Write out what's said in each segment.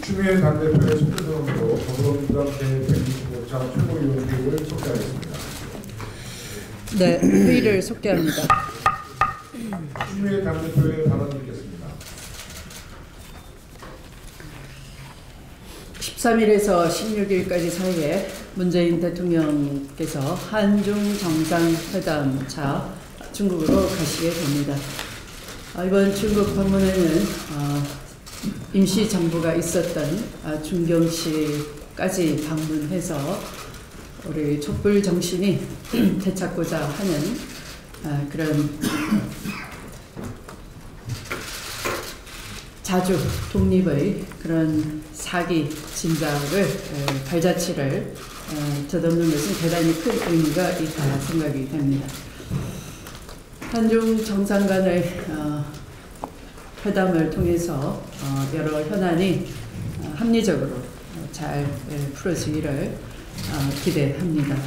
추미애 당대표의 속도전으로 더불어민주당 제125차 최고위원회의를 속개하겠습니다. 네, 회의를 속개합니다. 추미애 당대표의 발언 듣겠습니다. 13일에서 16일까지 사이에 문재인 대통령께서 한중 정상회담차 중국으로 가시게 됩니다. 이번 중국 방문에는 임시정부가 있었던 중경시까지 방문해서 우리 촛불 정신이 되찾고자 하는 그런 자주 독립의 그런 사기 진작을 발자취를 덧없는 것은 대단히 큰 의미가 있다 생각이 됩니다. 한중 정상 간의 회담을 통해서 여러 현안이 합리적으로 잘 풀어지기를 기대합니다.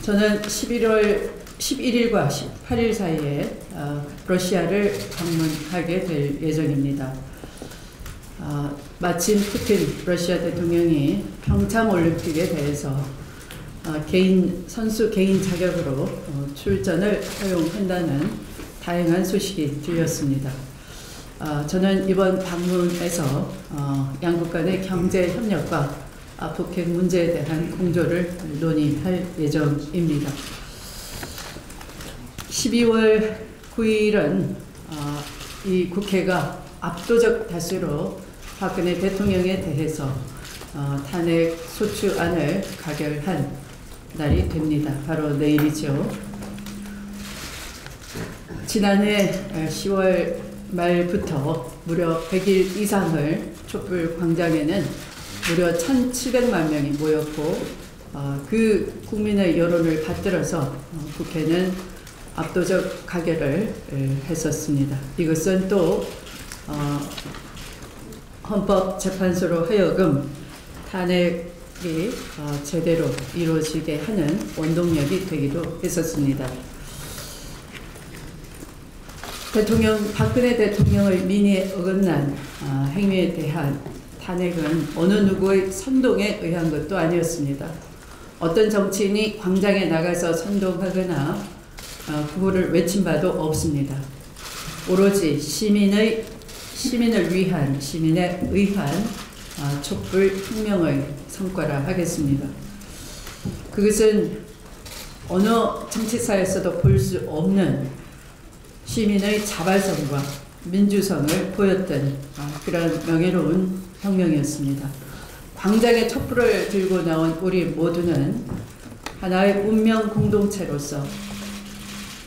저는 11월 11일과 18일 사이에 러시아를 방문하게 될 예정입니다. 마침 푸틴 러시아 대통령이 평창 올림픽에 대해서 선수 개인 자격으로 출전을 허용한다는 다행한 소식이 들렸습니다. 저는 이번 방문에서 양국 간의 경제 협력과 북핵 문제에 대한 공조를 논의할 예정입니다. 12월 9일은 이 국회가 압도적 다수로 박근혜 대통령에 대해서 탄핵 소추안을 가결한 날이 됩니다. 바로 내일이죠. 지난해 10월 말부터 무려 100일 이상을 촛불 광장에는 무려 1,700만 명이 모였고 그 국민의 여론을 받들어서 국회는 압도적 가결을 했었습니다. 이것은 또 헌법재판소로 하여금 탄핵이 제대로 이루어지게 하는 원동력이 되기도 했었습니다. 박근혜 대통령의 민의에 어긋난 행위에 대한 탄핵은 어느 누구의 선동에 의한 것도 아니었습니다. 어떤 정치인이 광장에 나가서 선동하거나 구호를 외친 바도 없습니다. 오로지 시민에 의한 촛불 혁명의 성과라 하겠습니다. 그것은 어느 정치사에서도 볼 수 없는 시민의 자발성과 민주성을 보였던 그런 명예로운 혁명이었습니다. 광장에 촛불을 들고 나온 우리 모두는 하나의 운명 공동체로서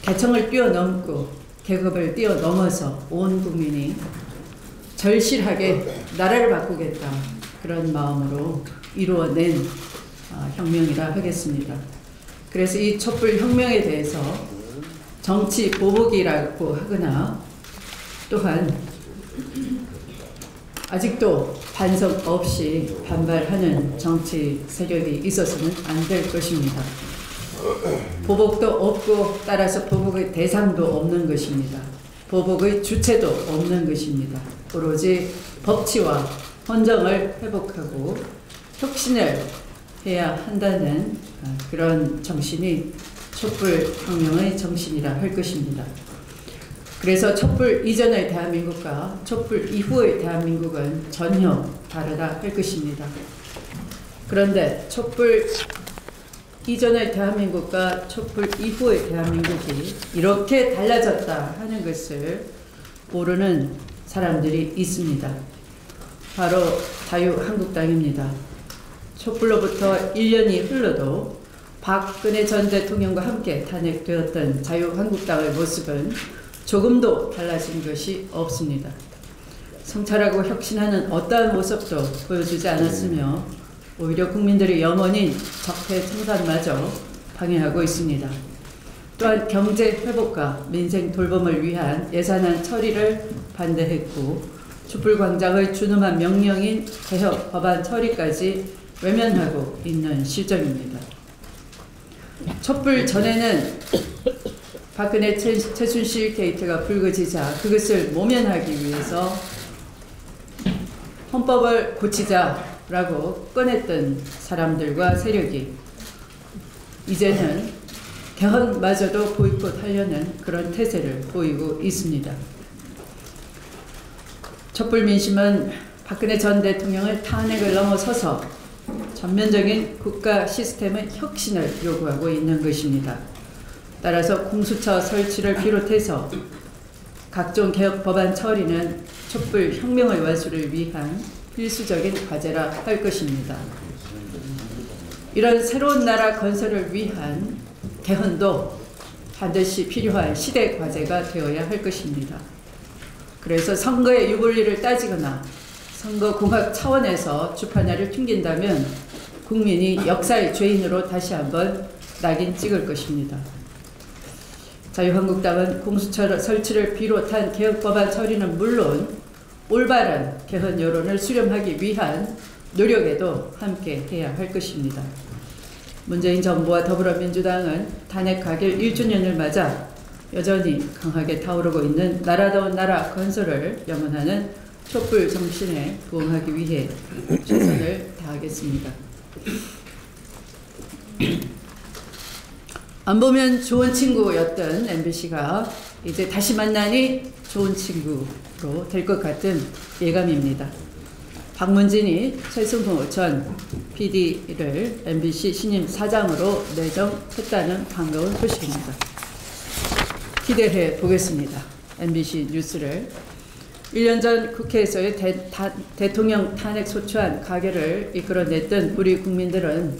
계층을 뛰어넘고 계급을 뛰어넘어서 온 국민이 절실하게 나라를 바꾸겠다 그런 마음으로 이루어낸 혁명이라 하겠습니다. 그래서 이 촛불 혁명에 대해서 정치 보복이라고 하거나 또한 아직도 반성 없이 반발하는 정치 세력이 있어서는 안 될 것입니다. 보복도 없고 따라서 보복의 대상도 없는 것입니다. 보복의 주체도 없는 것입니다. 오로지 법치와 헌정을 회복하고 혁신을 해야 한다는 그런 정신이 촛불 혁명의 정신이라 할 것입니다. 그래서 촛불 이전의 대한민국과 촛불 이후의 대한민국은 전혀 다르다 할 것입니다. 그런데 촛불 이전의 대한민국과 촛불 이후의 대한민국이 이렇게 달라졌다 하는 것을 모르는 사람들이 있습니다. 바로 자유한국당입니다. 촛불로부터 1년이 흘러도 박근혜 전 대통령과 함께 탄핵되었던 자유한국당의 모습은 조금도 달라진 것이 없습니다. 성찰하고 혁신하는 어떠한 모습도 보여주지 않았으며 오히려 국민들의 영원인 적폐청산마저 방해하고 있습니다. 또한 경제 회복과 민생 돌봄을 위한 예산안 처리를 반대했고 촛불광장의 준엄한 명령인 개혁 법안 처리까지 외면하고 있는 실정입니다. 촛불 전에는 박근혜 최순실 게이트가 불거지자 그것을 모면하기 위해서 헌법을 고치자라고 꺼냈던 사람들과 세력이 이제는 개헌마저도 보이콧하려는 그런 태세를 보이고 있습니다. 촛불 민심은 박근혜 전 대통령을 탄핵을 넘어서서 전면적인 국가 시스템의 혁신을 요구하고 있는 것입니다. 따라서 공수처 설치를 비롯해서 각종 개혁 법안 처리는 촛불 혁명의 완수를 위한 필수적인 과제라 할 것입니다. 이런 새로운 나라 건설을 위한 개헌도 반드시 필요한 시대 과제가 되어야 할 것입니다. 그래서 선거의 유불리를 따지거나 선거공학 차원에서 주판야를 튕긴다면 국민이 역사의 죄인으로 다시 한번 낙인 찍을 것입니다. 자유한국당은 공수처 설치를 비롯한 개혁법안 처리는 물론 올바른 개헌 여론을 수렴하기 위한 노력에도 함께 해야 할 것입니다. 문재인 정부와 더불어민주당은 탄핵 가결 1주년을 맞아 여전히 강하게 타오르고 있는 나라다운 나라 건설을 염원하는 촛불 정신에 부응하기 위해 최선을 다하겠습니다. 안 보면 좋은 친구였던 MBC가 이제 다시 만나니 좋은 친구로 될 것 같은 예감입니다. 박문진이 최승호 전 PD를 MBC 신임 사장으로 내정했다는 반가운 소식입니다. 기대해 보겠습니다. MBC 뉴스를. 1년 전 국회에서의 대통령 탄핵 소추안 가결을 이끌어냈던 우리 국민들은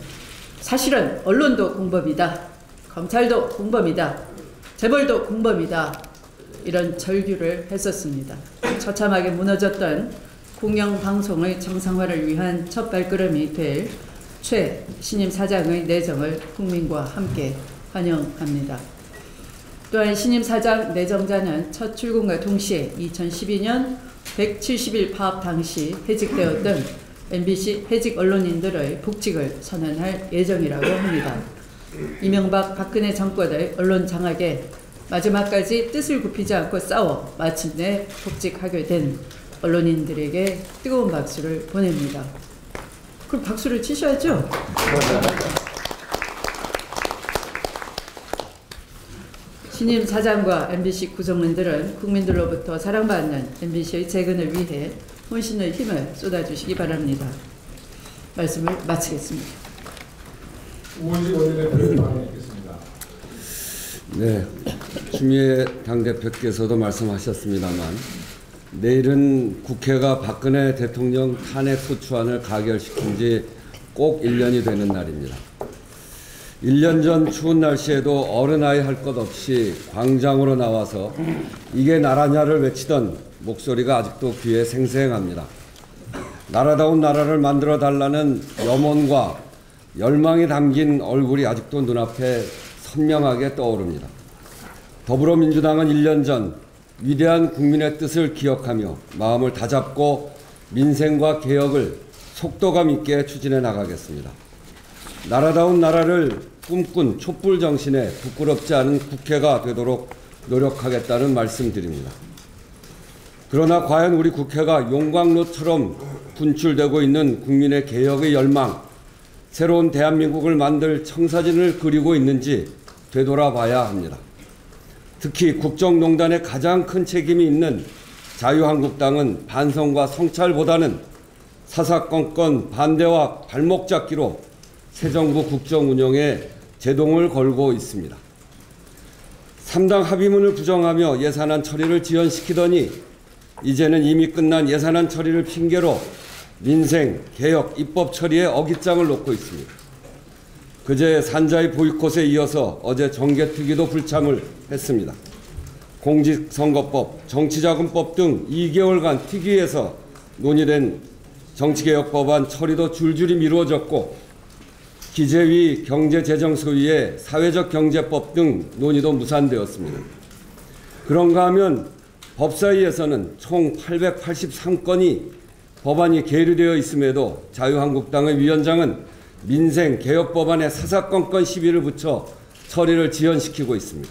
사실은 언론도 공범이다, 검찰도 공범이다, 재벌도 공범이다, 이런 절규를 했었습니다. 처참하게 무너졌던 공영방송의 정상화를 위한 첫 발걸음이 될 최 신임 사장의 내정을 국민과 함께 환영합니다. 또한 신임 사장 내정자는 첫 출근과 동시에 2012년 170일 파업 당시 해직되었던 MBC 해직 언론인들의 복직을 선언할 예정이라고 합니다. 이명박 박근혜 정권의 언론 장악에 마지막까지 뜻을 굽히지 않고 싸워 마침내 복직하게 된 언론인들에게 뜨거운 박수를 보냅니다. 그럼 박수를 치셔야죠. 신임 사장과 MBC 구성원들은 국민들로부터 사랑받는 MBC의 재건을 위해 혼신의 힘을 쏟아주시기 바랍니다. 말씀을 마치겠습니다. 우원식 원내대표의 발언이 있겠습니다. 네, 추미애 당대표께서도 말씀하셨습니다만 내일은 국회가 박근혜 대통령 탄핵 소추안을 가결시킨 지 꼭 1년이 되는 날입니다. 1년 전 추운 날씨에도 어른아이 할 것 없이 광장으로 나와서 이게 나라냐를 외치던 목소리가 아직도 귀에 생생합니다. 나라다운 나라를 만들어 달라는 염원과 열망이 담긴 얼굴이 아직도 눈앞에 선명하게 떠오릅니다. 더불어민주당은 1년 전 위대한 국민의 뜻을 기억하며 마음을 다잡고 민생과 개혁을 속도감 있게 추진해 나가겠습니다. 나라다운 나라를 꿈꾼 촛불 정신에 부끄럽지 않은 국회가 되도록 노력하겠다는 말씀드립니다. 그러나 과연 우리 국회가 용광로처럼 분출되고 있는 국민의 개혁의 열망, 새로운 대한민국을 만들 청사진을 그리고 있는지 되돌아봐야 합니다. 특히 국정농단에 가장 큰 책임이 있는 자유한국당은 반성과 성찰보다는 사사건건 반대와 발목 잡기로 새 정부 국정 운영에 제동을 걸고 있습니다. 3당 합의문을 부정하며 예산안 처리를 지연시키더니 이제는 이미 끝난 예산안 처리를 핑계로 민생, 개혁, 입법 처리에 어깃장을 놓고 있습니다. 그제 산자의 보이콧에 이어서 어제 정개특위도 불참을 했습니다. 공직선거법, 정치자금법 등 2개월간 특위에서 논의된 정치개혁법안 처리도 줄줄이 미루어졌고 기재위 경제재정소위의 사회적경제법 등 논의도 무산되었습니다. 그런가 하면 법사위에서는 총 883건이 법안이 계류되어 있음에도 자유한국당의 위원장은 민생 개혁법안에 사사건건 시비를 붙여 처리를 지연시키고 있습니다.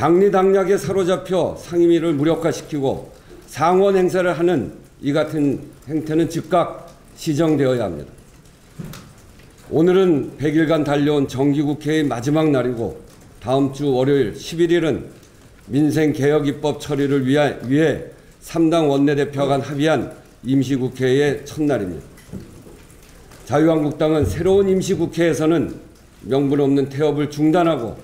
당리당략에 사로잡혀 상임위를 무력화시키고 상원 행사를 하는 이 같은 행태는 즉각 시정되어야 합니다. 오늘은 100일간 달려온 정기국회의 마지막 날이고 다음 주 월요일 11일은 민생개혁입법 처리를 위해 3당 원내대표 간 합의한 임시국회의 첫날입니다. 자유한국당은 새로운 임시국회에서는 명분 없는 태업을 중단하고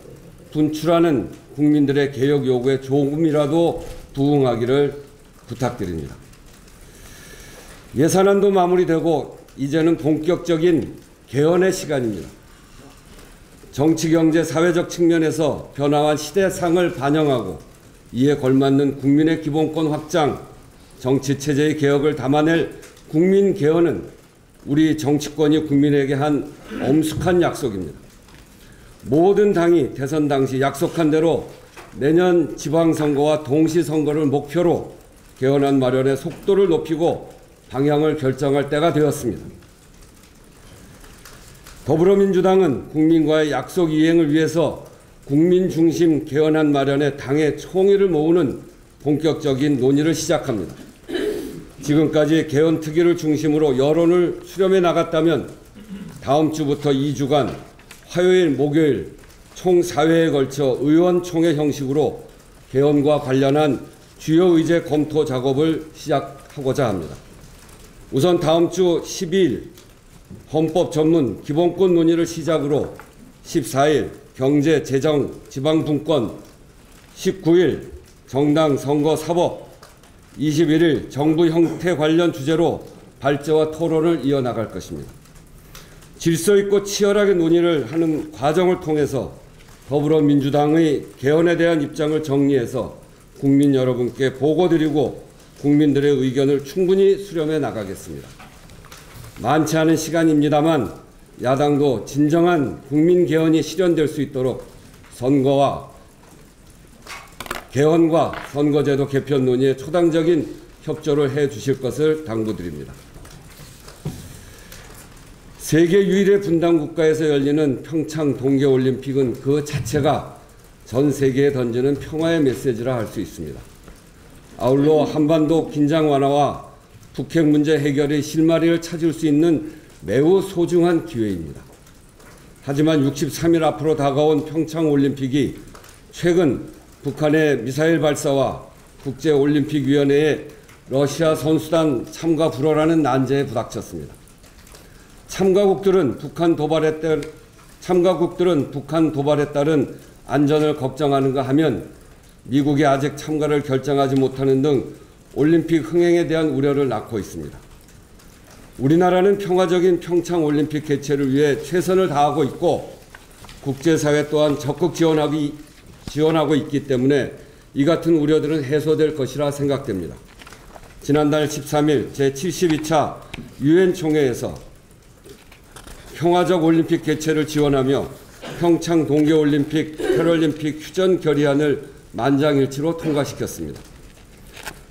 분출하는 국민들의 개혁 요구에 조금이라도 부응하기를 부탁드립니다. 예산안도 마무리되고 이제는 본격적인 개헌의 시간입니다. 정치, 경제, 사회적 측면에서 변화한 시대상을 반영하고 이에 걸맞는 국민의 기본권 확장, 정치체제의 개혁을 담아낼 국민 개헌은 우리 정치권이 국민에게 한 엄숙한 약속입니다. 모든 당이 대선 당시 약속한 대로 내년 지방선거와 동시선거를 목표로 개헌안 마련의 속도를 높이고 방향을 결정할 때가 되었습니다. 더불어민주당은 국민과의 약속 이행을 위해서 국민 중심 개헌안 마련에 당의 총의를 모으는 본격적인 논의를 시작합니다. 지금까지 개헌 특위를 중심으로 여론을 수렴해 나갔다면 다음 주부터 2주간 화요일, 목요일 총 4회에 걸쳐 의원총회 형식으로 개헌과 관련한 주요 의제 검토 작업을 시작하고자 합니다. 우선 다음 주 12일 헌법 전문 기본권 논의를 시작으로 14일 경제, 재정, 지방분권, 19일 정당 선거 사법, 21일 정부 형태 관련 주제로 발제와 토론을 이어나갈 것입니다. 질서 있고 치열하게 논의를 하는 과정을 통해서 더불어민주당의 개헌에 대한 입장을 정리해서 국민 여러분께 보고드리고 국민들의 의견을 충분히 수렴해 나가겠습니다. 많지 않은 시간입니다만 야당도 진정한 국민 개헌이 실현될 수 있도록 개헌과 선거제도 개편 논의에 초당적인 협조를 해 주실 것을 당부드립니다. 세계 유일의 분단 국가에서 열리는 평창 동계올림픽은 그 자체가 전 세계에 던지는 평화의 메시지라 할 수 있습니다. 아울러 한반도 긴장 완화와 북핵 문제 해결의 실마리를 찾을 수 있는 매우 소중한 기회입니다. 하지만 63일 앞으로 다가온 평창올림픽이 최근 북한의 미사일 발사와 국제올림픽위원회의 러시아 선수단 참가 불허라는 난제에 부닥쳤습니다. 참가국들은 북한 도발에 따른 안전을 걱정하는가 하면 미국이 아직 참가를 결정하지 못하는 등 올림픽 흥행에 대한 우려를 낳고 있습니다. 우리나라는 평화적인 평창올림픽 개최를 위해 최선을 다하고 있고 국제사회 또한 적극 지원하고 있기 때문에 이 같은 우려들은 해소될 것이라 생각됩니다. 지난달 13일 제72차 유엔 총회에서 평화적 올림픽 개최를 지원하며 평창 동계올림픽, 패럴림픽 휴전 결의안을 만장일치로 통과시켰습니다.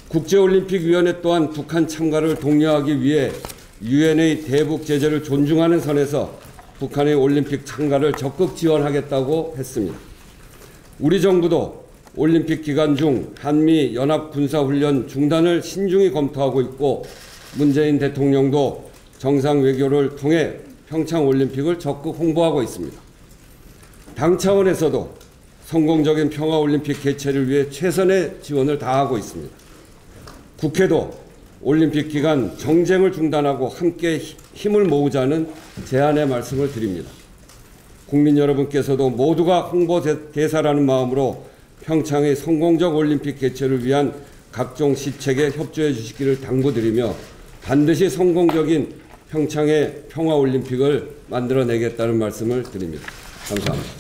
국제올림픽위원회 또한 북한 참가를 독려하기 위해 유엔의 대북 제재를 존중하는 선에서 북한의 올림픽 참가를 적극 지원하겠다고 했습니다. 우리 정부도 올림픽 기간 중 한미 연합 군사훈련 중단을 신중히 검토하고 있고 문재인 대통령도 정상 외교를 통해 평창올림픽을 적극 홍보하고 있습니다. 당 차원에서도 성공적인 평화올림픽 개최를 위해 최선의 지원을 다하고 있습니다. 국회도 올림픽 기간 정쟁을 중단하고 함께 힘을 모으자는 제안의 말씀을 드립니다. 국민 여러분께서도 모두가 홍보 대사라는 마음으로 평창의 성공적 올림픽 개최를 위한 각종 시책에 협조해 주시기를 당부드리며 반드시 성공적인 평창의 평화올림픽을 만들어내겠다는 말씀을 드립니다. 감사합니다.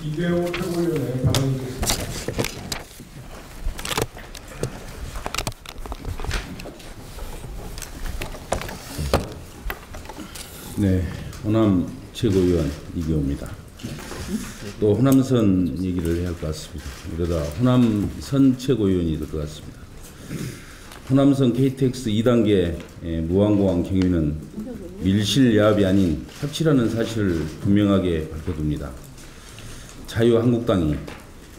이대호 최고위원의 발언이겠습니다. 네, 호남 최고위원 이기호입니다. 또 호남선 얘기를 해야 할 것 같습니다. 그러다 호남선 최고위원이 될 것 같습니다. 호남선 KTX 2단계 무항공항 경유는 밀실야합이 아닌 협치라는 사실을 분명하게 밝혀둡니다. 자유한국당이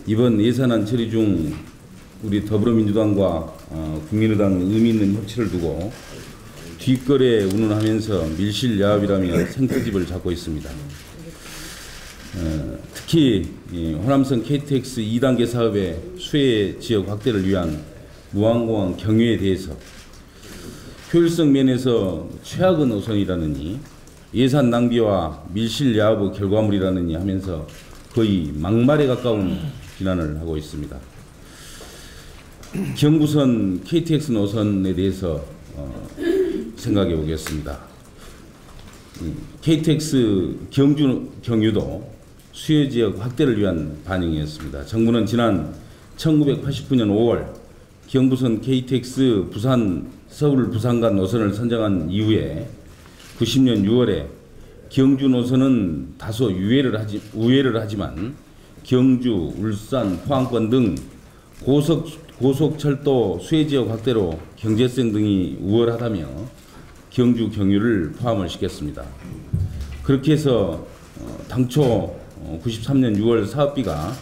이번 예산안 처리 중 우리 더불어민주당과 국민의당 의미 있는 협치를 두고 뒷거래 운운하면서 밀실야합이라며 생트집을 잡고 있습니다. 특히 호남선 KTX 2단계 사업의 수혜 지역 확대를 위한 무안공항 경유에 대해서 효율성 면에서 최악의 노선이라느니 예산 낭비와 밀실야합의 결과물이라느니 하면서 거의 막말에 가까운 비난을 하고 있습니다. 경부선 KTX 노선에 대해서 생각해 보겠습니다. KTX 경주 경유도 수혜지역 확대를 위한 반영이었습니다. 정부는 지난 1989년 5월 경부선 KTX 서울 부산 간 노선을 선정한 이후에 90년 6월에 경주 노선은 다소 우회를 하지만 경주, 울산, 포항권 등 고속철도 수혜지역 확대로 경제성 등이 우월하다며 경주 경유를 포함을 시켰습니다. 그렇게 해서 당초 93년 6월 사업비가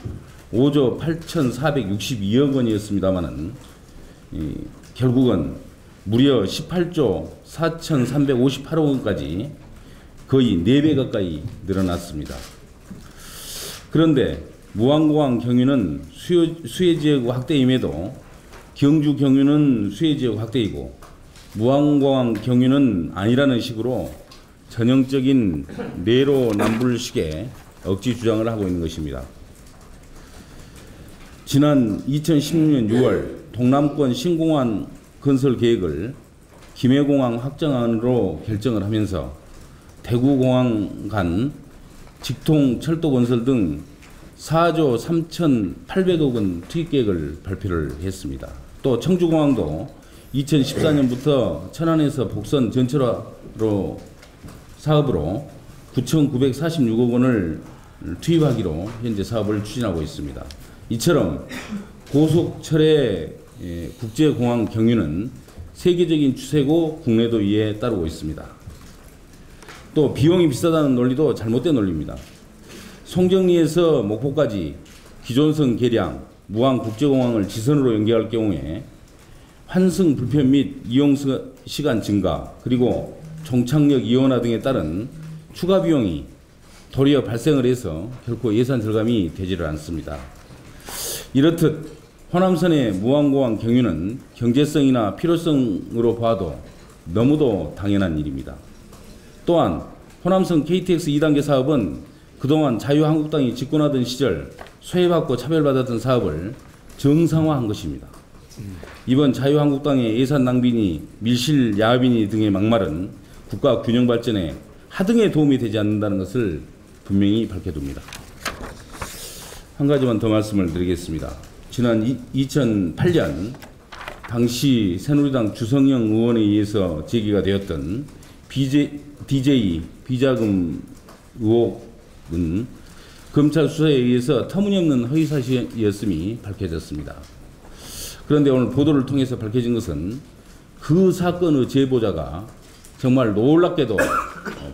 5조 8,462억 원이었습니다마는 결국은 무려 18조 4,358억 원까지 거의 4배 가까이 늘어났습니다. 그런데 무안공항 경유는 수혜지역 확대임에도 경주 경유는 수혜지역 확대이고 무안공항 경유는 아니라는 식으로 전형적인 내로남불식의 억지 주장을 하고 있는 것입니다. 지난 2016년 6월 동남권 신공항 건설 계획을 김해공항 확정안으로 결정을 하면서 대구공항 간 직통 철도 건설 등 4조 3,800억 원 투입 계획을 발표를 했습니다. 또 청주공항도 2014년부터 천안에서 복선 전철화로 사업으로 9,946억 원을 투입하기로 현재 사업을 추진하고 있습니다. 이처럼 고속철의 국제공항 경유는 세계적인 추세고 국내도 이에 따르고 있습니다. 또 비용이 비싸다는 논리도 잘못된 논리입니다. 송정리에서 목포까지 기존선 개량 무안국제공항을 지선으로 연계할 경우에 환승 불편 및 이용 시간 증가 그리고 종착역 이원화 등에 따른 추가 비용이 도리어 발생을 해서 결코 예산 절감이 되지를 않습니다. 이렇듯 호남선의 무안공항 경유는 경제성이나 필요성으로 봐도 너무도 당연한 일입니다. 또한 호남선 KTX 2단계 사업은 그동안 자유한국당이 집권하던 시절 소외받고 차별받았던 사업을 정상화한 것입니다. 이번 자유한국당의 예산 낭비니 밀실 야합이니 등의 막말은 국가 균형 발전에 하등에 도움이 되지 않는다는 것을 분명히 밝혀둡니다. 한 가지만 더 말씀을 드리겠습니다. 지난 2008년 당시 새누리당 주성영 의원에 의해서 제기가 되었던 DJ 비자금 의혹은 검찰 수사에 의해서 터무니없는 허위사실이었음이 밝혀졌습니다. 그런데 오늘 보도를 통해서 밝혀진 것은 그 사건의 제보자가 정말 놀랍게도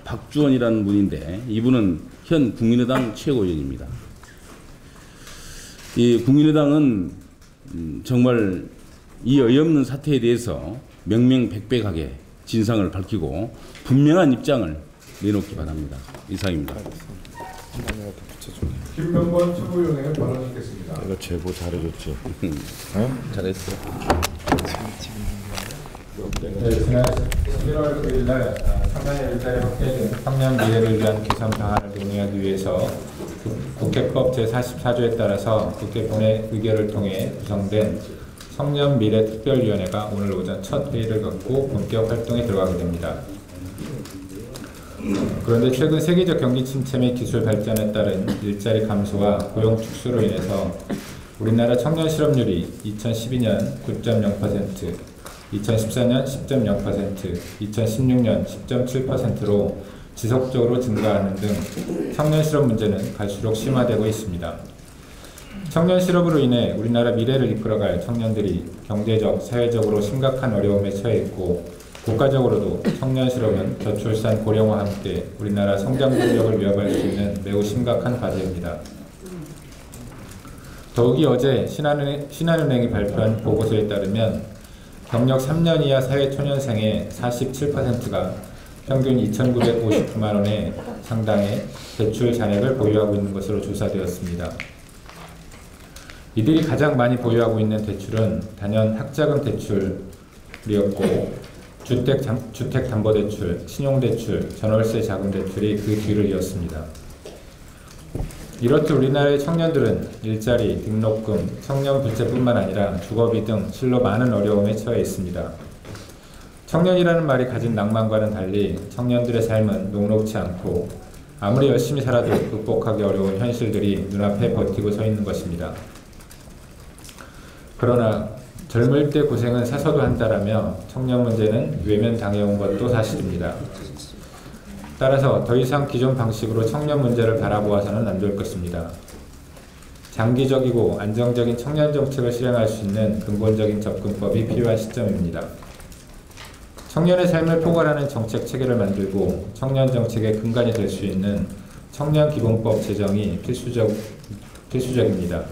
박주원이라는 분인데 이분은 현 국민의당 최고위원입니다. 이 국민의당은 정말 이 어이없는 사태에 대해서 명명백백하게 진상을 밝히고 분명한 입장을 내놓기 바랍니다. 이상입니다. 김병권 최고위원에게 발언 있겠습니다. 이거 제보 잘해줬지. 잘했어. 네, 지난 11월 9일 날 3년 일자리 확대된 3년 미래를 위한 개선 방안을 논의하기 위해서 국회법 제44조에 따라서 국회본회 의결을 통해 구성된 청년미래특별위원회가 오늘 오전 첫 회의를 갖고 본격 활동에 들어가게 됩니다. 그런데 최근 세계적 경기 침체 및 기술 발전에 따른 일자리 감소와 고용 축소로 인해서 우리나라 청년 실업률이 2012년 9.0%, 2014년 10.0%, 2016년 10.7%로 지속적으로 증가하는 등 청년 실업 문제는 갈수록 심화되고 있습니다. 청년 실업으로 인해 우리나라 미래를 이끌어갈 청년들이 경제적, 사회적으로 심각한 어려움에 처해 있고 국가적으로도 청년 실업은 저출산 고령화와 함께 우리나라 성장 동력을 위협할 수 있는 매우 심각한 과제입니다. 더욱이 어제 신한은행이 발표한 보고서에 따르면 경력 3년 이하 사회초년생의 47%가 평균 2,959만 원의 상당의 대출 잔액을 보유하고 있는 것으로 조사되었습니다. 이들이 가장 많이 보유하고 있는 대출은 단연 학자금 대출이었고 주택담보대출, 신용대출, 전월세 자금 대출이 그 뒤를 이었습니다. 이렇듯 우리나라의 청년들은 일자리, 등록금, 청년 부채뿐만 아니라 주거비 등 실로 많은 어려움에 처해 있습니다. 청년이라는 말이 가진 낭만과는 달리 청년들의 삶은 녹록지 않고 아무리 열심히 살아도 극복하기 어려운 현실들이 눈앞에 버티고 서 있는 것입니다. 그러나 젊을 때 고생은 사서도 한다라며 청년 문제는 외면당해온 것도 사실입니다. 따라서 더 이상 기존 방식으로 청년 문제를 바라보아서는 안 될 것입니다. 장기적이고 안정적인 청년 정책을 실행할 수 있는 근본적인 접근법이 필요한 시점입니다. 청년의 삶을 포괄하는 정책 체계를 만들고 청년 정책의 근간이 될 수 있는 청년기본법 제정이 필수적입니다.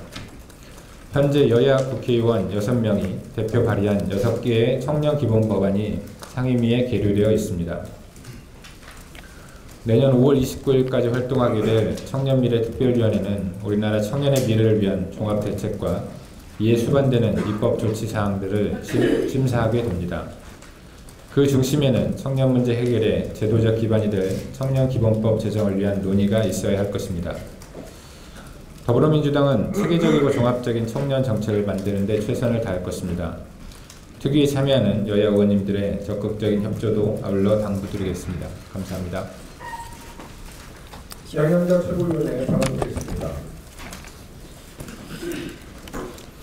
현재 여야 국회의원 6명이 대표 발의한 6개의 청년기본법안이 상임위에 계류되어 있습니다. 내년 5월 29일까지 활동하게 될 청년미래특별위원회는 우리나라 청년의 미래를 위한 종합대책과 이에 수반되는 입법 조치 사항들을 심사하게 됩니다. 그 중심에는 청년 문제 해결에 제도적 기반이 될 청년기본법 제정을 위한 논의가 있어야 할 것입니다. 더불어민주당은 체계적이고 종합적인 청년 정책을 만드는 데 최선을 다할 것입니다. 특위에 참여하는 여야 의원님들의 적극적인 협조도 아울러 당부드리겠습니다. 감사합니다. 양현자 최고위원의 발언드리겠습니다.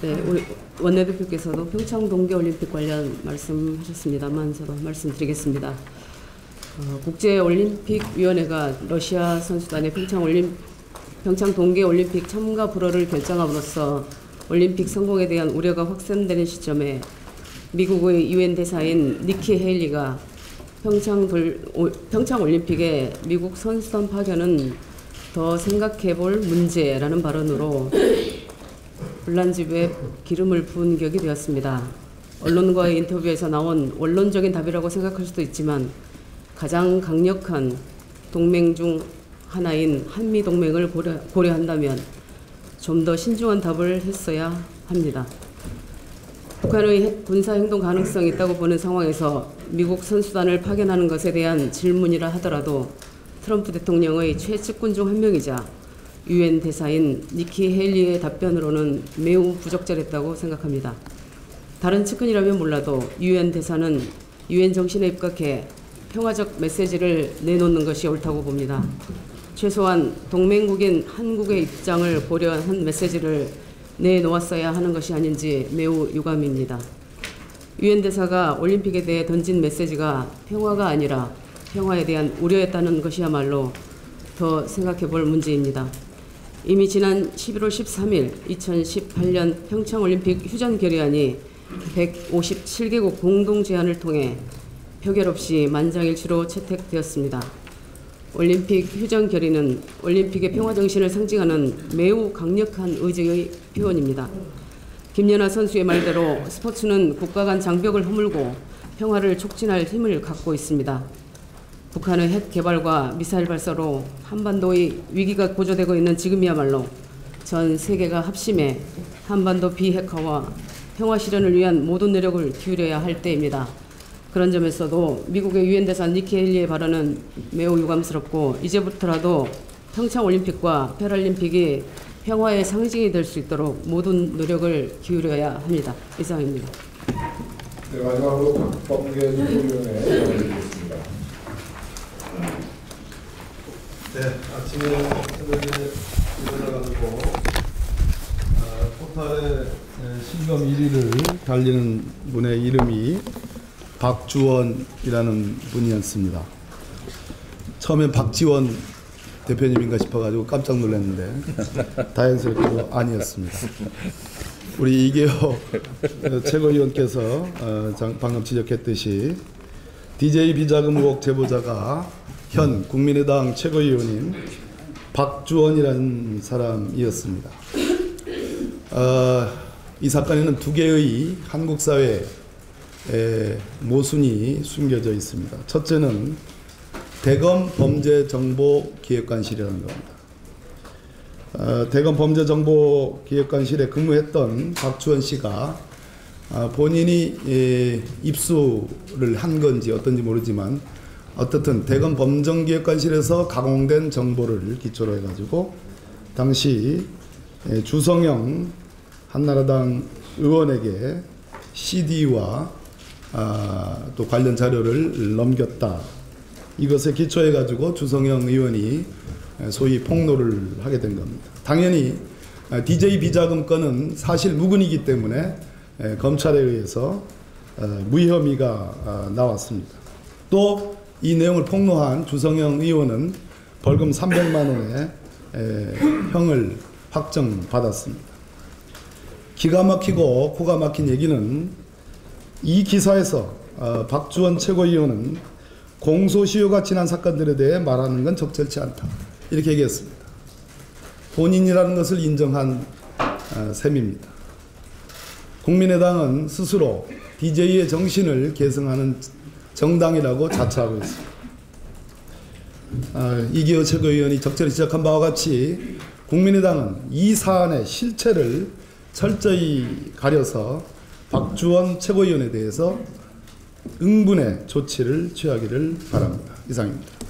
네, 우리 원내대표께서도 평창 동계올림픽 관련 말씀하셨습니다만 저도 말씀드리겠습니다. 국제올림픽위원회가 러시아 선수단의 평창 동계올림픽 참가 불허를 결정함으로써 올림픽 성공에 대한 우려가 확산되는 시점에 미국의 유엔 대사인 니키 헤일리가 평창올림픽에 미국 선수단 파견은 더 생각해볼 문제라는 발언으로 분란집에 기름을 부은 격이 되었습니다. 언론과의 인터뷰에서 나온 원론적인 답이라고 생각할 수도 있지만 가장 강력한 동맹 중 하나인 한미동맹을 고려한다면 좀 더 신중한 답을 했어야 합니다. 북한의 군사행동 가능성이 있다고 보는 상황에서 미국 선수단을 파견하는 것에 대한 질문이라 하더라도 트럼프 대통령의 최측근 중 한 명이자 유엔 대사인 니키 헤일리의 답변으로는 매우 부적절했다고 생각합니다. 다른 측근이라면 몰라도 유엔 대사는 유엔 정신에 입각해 평화적 메시지를 내놓는 것이 옳다고 봅니다. 최소한 동맹국인 한국의 입장을 고려한 메시지를 내놓았어야 하는 것이 아닌지 매우 유감입니다. 유엔 대사가 올림픽에 대해 던진 메시지가 평화가 아니라 평화에 대한 우려였다는 것이야말로 더 생각해 볼 문제입니다. 이미 지난 11월 13일 2018년 평창올림픽 휴전 결의안이 157개국 공동 제안을 통해 표결 없이 만장일치로 채택되었습니다. 올림픽 휴전 결의는 올림픽의 평화 정신을 상징하는 매우 강력한 의지의 표현입니다. 김연아 선수의 말대로 스포츠는 국가 간 장벽을 허물고 평화를 촉진할 힘을 갖고 있습니다. 북한의 핵 개발과 미사일 발사로 한반도의 위기가 고조되고 있는 지금이야말로 전 세계가 합심해 한반도 비핵화와 평화 실현을 위한 모든 노력을 기울여야 할 때입니다. 그런 점에서도 미국의 유엔 대사 니키 헤일리의 발언은 매우 유감스럽고 이제부터라도 평창올림픽과 패럴림픽이 평화의 상징이 될 수 있도록 모든 노력을 기울여야 합니다. 이상입니다. 네, 마지막으로 박범계 최고위원의 발언드리겠습니다. 네, 아침에 새벽에 일어나가지고 포탈에 실검 1위를 달리는 분의 이름이 박주원이라는 분이었습니다. 처음엔 박지원 대표님인가 싶어가지고 깜짝 놀랐는데 다행스럽게도 아니었습니다. 우리 이계호 최고위원께서 방금 지적했듯이 DJ 비자금 의혹 제보자가 현 국민의당 최고위원인 박주원이라는 사람이었습니다. 이 사건에는 두 개의 한국 사회의 모순이 숨겨져 있습니다. 첫째는 대검범죄정보기획관실이라는 겁니다. 대검범죄정보기획관실에 근무했던 박주원 씨가 본인이 입수를 한 건지 어떤지 모르지만 어떻든 대검범정기획관실에서 가공된 정보를 기초로 해가지고 당시 주성영 한나라당 의원에게 CD와 또 관련 자료를 넘겼다. 이것에 기초해가지고 주성영 의원이 소위 폭로를 하게 된 겁니다. 당연히 DJ 비자금 건은 사실 무근이기 때문에 검찰에 의해서 무혐의가 나왔습니다. 또 이 내용을 폭로한 주성영 의원은 벌금 300만 원의 형을 확정받았습니다. 기가 막히고 코가 막힌 얘기는 이 기사에서 박주원 최고위원은 공소시효가 지난 사건들에 대해 말하는 건 적절치 않다. 이렇게 얘기했습니다. 본인이라는 것을 인정한 셈입니다. 국민의당은 스스로 DJ의 정신을 계승하는 정당이라고 자처하고 있습니다. 이기호 최고위원이 적절히 지적한 바와 같이 국민의당은 이 사안의 실체를 철저히 가려서 박주원 최고위원에 대해서 응분의 조치를 취하기를 바랍니다. 이상입니다.